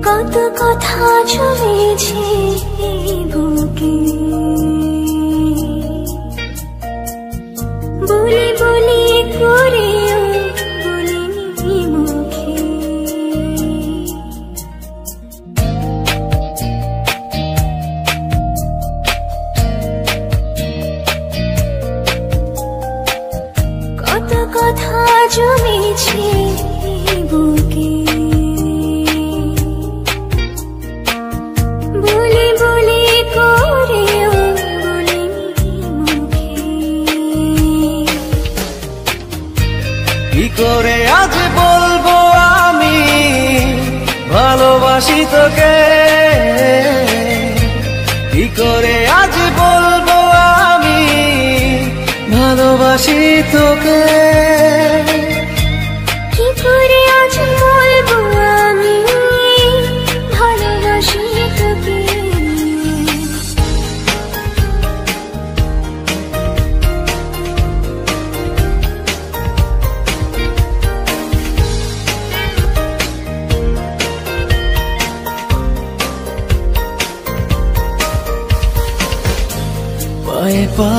কত কথা জমেছে বুকে, বলি বলি করেও বলিনি মুখে। কত কথা জমেছে বুকে, বলি বলি করেও বলিনি মুখে। কি করে আজ বলবো আমি ভালোবাসি তোকে, কি করে আজ বলবো আমি ভালোবাসি তোকে। কি করে আজ বলবো আমি ভালোবাসি তোকে। পায়ে পা